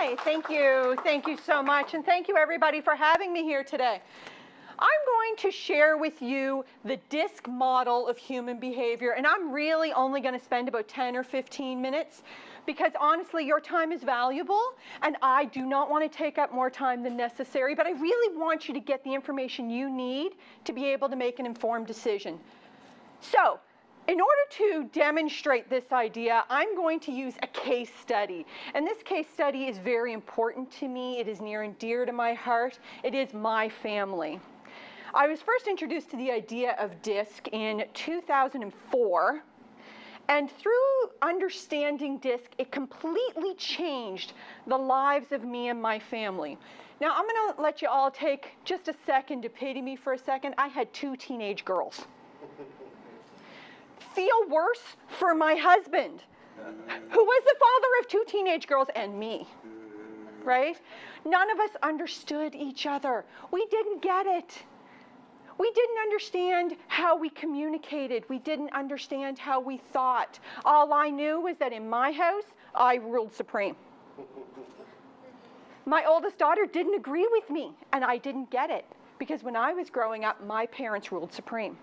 Hi, thank you. Thank you so much. And thank you, everybody, for having me here today. I'm going to share with you the DISC model of human behavior, and I'm really only going to spend about 10 or 15 minutes because honestly, your time is valuable, and I do not want to take up more time than necessary, but I really want you to get the information you need to be able to make an informed decision. So, in order to demonstrate this idea, I'm going to use a case study. And this case study is very important to me. It is near and dear to my heart. It is my family. I was first introduced to the idea of DISC in 2004. And through understanding DISC, it completely changed the lives of me and my family. Now, I'm going to let you all take just a second to pity me for a second. I had 2 teenage girls. Feel worse for my husband, who was the father of 2 teenage girls and me, right? None of us understood each other. We didn't get it. We didn't understand how we communicated. We didn't understand how we thought. All I knew was that in my house, I ruled supreme. My oldest daughter didn't agree with me, and I didn't get it, because when I was growing up, my parents ruled supreme.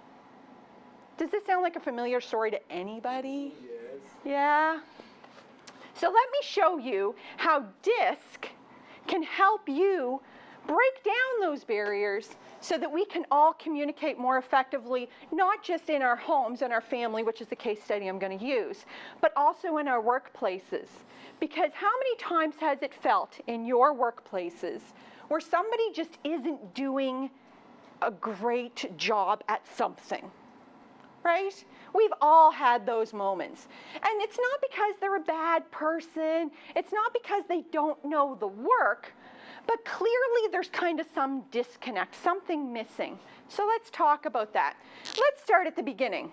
Does this sound like a familiar story to anybody? Yes. Yeah? So let me show you how DISC can help you break down those barriers so that we can all communicate more effectively, not just in our homes and our family, which is the case study I'm going to use, but also in our workplaces. Because how many times has it felt in your workplaces where somebody just isn't doing a great job at something? Right? We've all had those moments. And it's not because they're a bad person. It's not because they don't know the work. But clearly there's kind of some disconnect, something missing. So let's talk about that. Let's start at the beginning.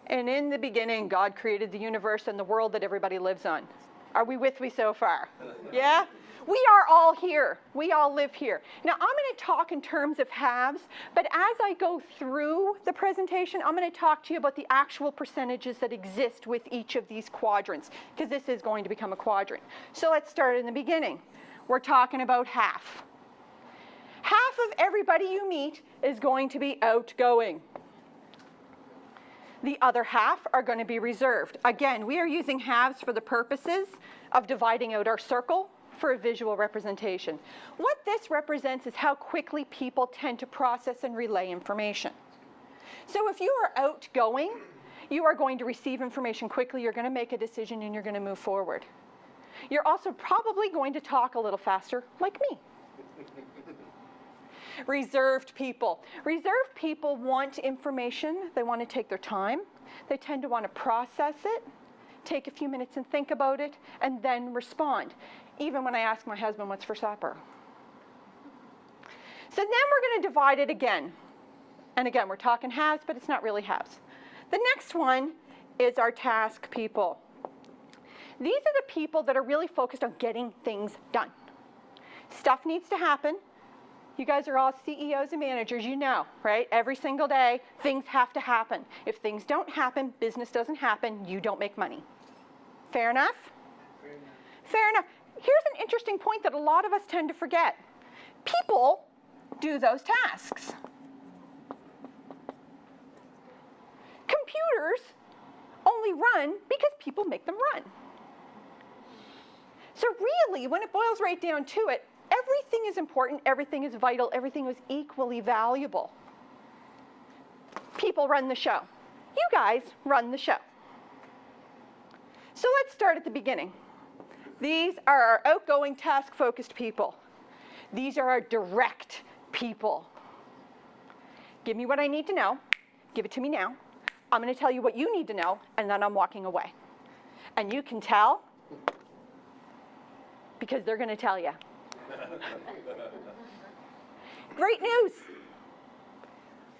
And in the beginning, God created the universe and the world that everybody lives on. Are we with me so far? Yeah? We are all here. We all live here. Now, I'm going to talk in terms of halves, but as I go through the presentation, I'm going to talk to you about the actual percentages that exist with each of these quadrants, because this is going to become a quadrant. So let's start in the beginning. We're talking about half. Half of everybody you meet is going to be outgoing. The other half are going to be reserved. Again, we are using halves for the purposes of dividing out our circle for a visual representation. What this represents is how quickly people tend to process and relay information. So if you are outgoing, you are going to receive information quickly, you're going to make a decision, and you're going to move forward. You're also probably going to talk a little faster, like me. Reserved people. Reserved people want information. They want to take their time. They tend to want to process it, take a few minutes and think about it, and then respond. Even when I ask my husband what's for supper. So then we're going to divide it again. And again, we're talking halves, but it's not really halves. The next one is our task people. These are the people that are really focused on getting things done. Stuff needs to happen. You guys are all CEOs and managers, you know, right? Every single day, things have to happen. If things don't happen, business doesn't happen, you don't make money. Fair enough? Fair enough. Fair enough. Here's an interesting point that a lot of us tend to forget. People do those tasks. Computers only run because people make them run. So really, when it boils right down to it, everything is important, everything is vital, everything is equally valuable. People run the show. You guys run the show. So let's start at the beginning. These are our outgoing, task-focused people. These are our direct people. Give me what I need to know. Give it to me now. I'm going to tell you what you need to know, and then I'm walking away. And you can tell because they're going to tell you. Great news.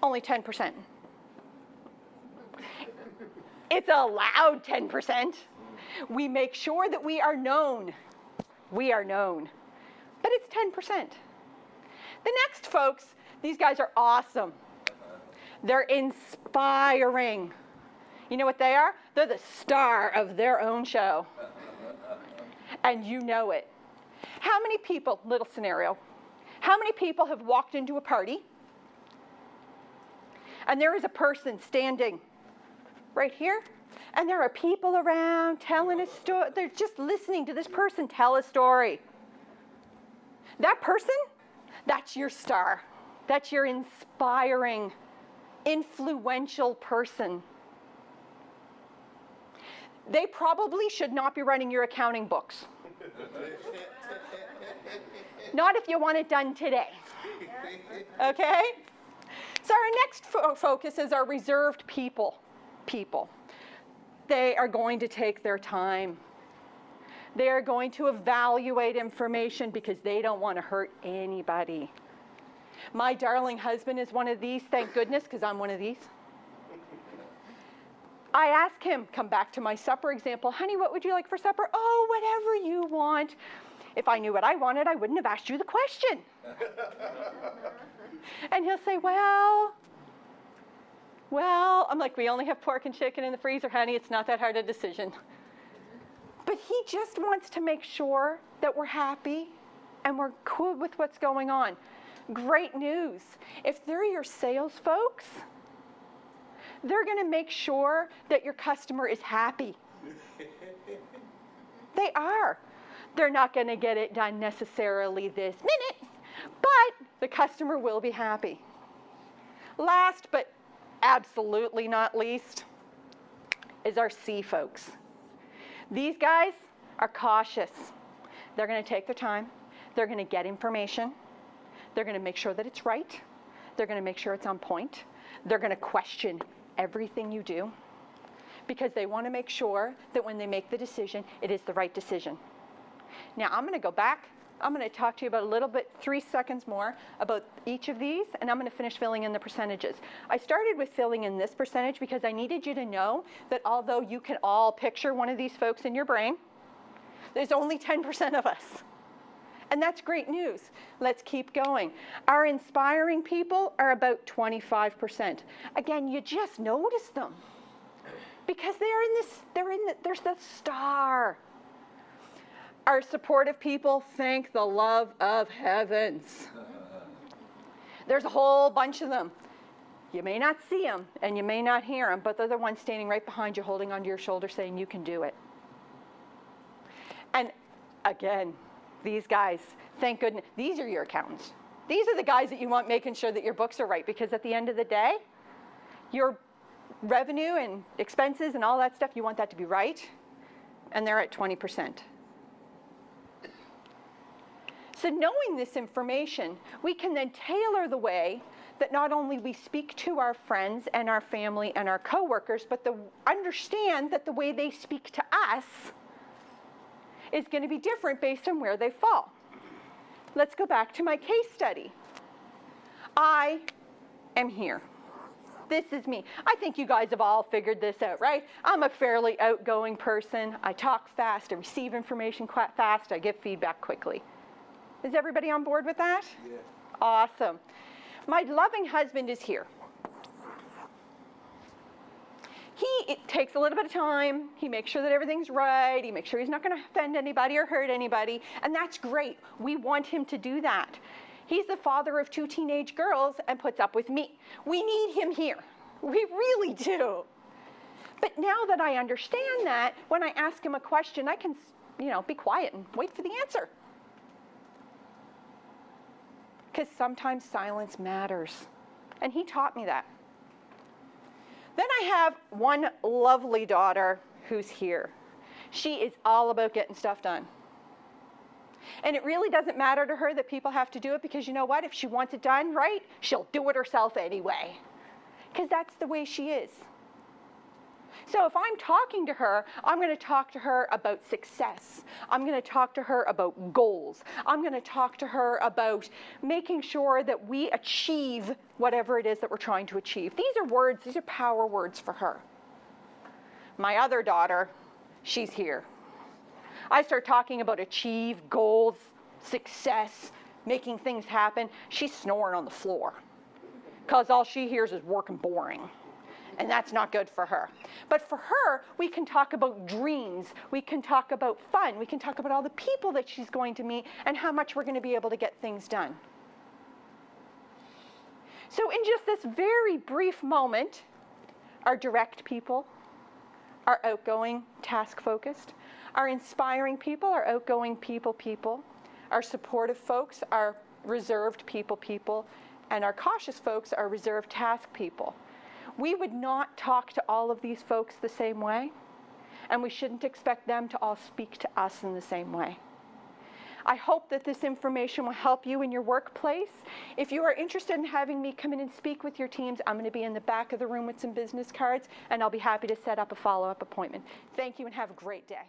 Only 10%. It's a loud 10%. We make sure that we are known. We are known. But it's 10%. The next folks, these guys are awesome. They're inspiring. You know what they are? They're the star of their own show. and you know it. How many people, little scenario, how many people have walked into a party and there is a person standing right here, and there are people around telling a story. They're just listening to this person tell a story. That person, that's your star. That's your inspiring, influential person. They probably should not be writing your accounting books. Not if you want it done today. Okay? So our next focus is our reserved people. They are going to take their time. They are going to evaluate information because they don't want to hurt anybody. My darling husband is one of these, thank goodness, because I'm one of these. I ask him, come back to my supper example, honey, what would you like for supper? Oh, whatever you want. If I knew what I wanted, I wouldn't have asked you the question. And he'll say, well, I'm like, we only have pork and chicken in the freezer, honey. It's not that hard a decision. But he just wants to make sure that we're happy and we're cool with what's going on. Great news. If they're your sales folks, they're going to make sure that your customer is happy. They are. They're not going to get it done necessarily this minute, but the customer will be happy. Last, but absolutely not least, is our C folks. These guys are cautious. They're going to take their time. They're going to get information. They're going to make sure that it's right. They're going to make sure it's on point. They're going to question everything you do because they want to make sure that when they make the decision, it is the right decision. Now, I'm going to go back. I'm going to talk to you about a little bit, 3 seconds more, about each of these, and I'm going to finish filling in the percentages. I started with filling in this percentage because I needed you to know that although you can all picture one of these folks in your brain, there's only 10% of us. And that's great news. Let's keep going. Our inspiring people are about 25%. Again, you just notice them because there's the star. Our supportive people, thank the love of heavens. There's a whole bunch of them. You may not see them and you may not hear them, but they're the ones standing right behind you, holding onto your shoulder, saying you can do it. And again, these guys, thank goodness, these are your accountants. These are the guys that you want making sure that your books are right, because at the end of the day, your revenue and expenses and all that stuff, you want that to be right, and they're at 20%. So knowing this information, we can then tailor the way that not only we speak to our friends and our family and our coworkers, but understand that the way they speak to us is going to be different based on where they fall. Let's go back to my case study. I am here. This is me. I think you guys have all figured this out, right? I'm a fairly outgoing person. I talk fast. I receive information quite fast. I give feedback quickly. Is everybody on board with that? Yeah. Awesome. My loving husband is here. It takes a little bit of time. He makes sure that everything's right. He makes sure he's not going to offend anybody or hurt anybody. And that's great. We want him to do that. He's the father of 2 teenage girls and puts up with me. We need him here. We really do. But now that I understand that, when I ask him a question, I can, be quiet and wait for the answer. Because sometimes silence matters. And he taught me that. Then I have one lovely daughter who's here. She is all about getting stuff done. And it really doesn't matter to her that people have to do it, because you know what? If she wants it done right, she'll do it herself anyway. Because that's the way she is. So if I'm talking to her, I'm going to talk to her about success. I'm going to talk to her about goals. I'm going to talk to her about making sure that we achieve whatever it is that we're trying to achieve. These are words, these are power words for her. My other daughter, she's here. I start talking about achieve, goals, success, making things happen. She's snoring on the floor because all she hears is work and boring. and that's not good for her. But for her, we can talk about dreams, we can talk about fun, we can talk about all the people that she's going to meet and how much we're going to be able to get things done. So in just this very brief moment, our direct people, our outgoing, task-focused, our inspiring people, our outgoing people, our supportive folks, our reserved people, and our cautious folks, our reserved task people. We would not talk to all of these folks the same way, and we shouldn't expect them to all speak to us in the same way. I hope that this information will help you in your workplace. If you are interested in having me come in and speak with your teams, I'm going to be in the back of the room with some business cards, and I'll be happy to set up a follow-up appointment. Thank you and have a great day.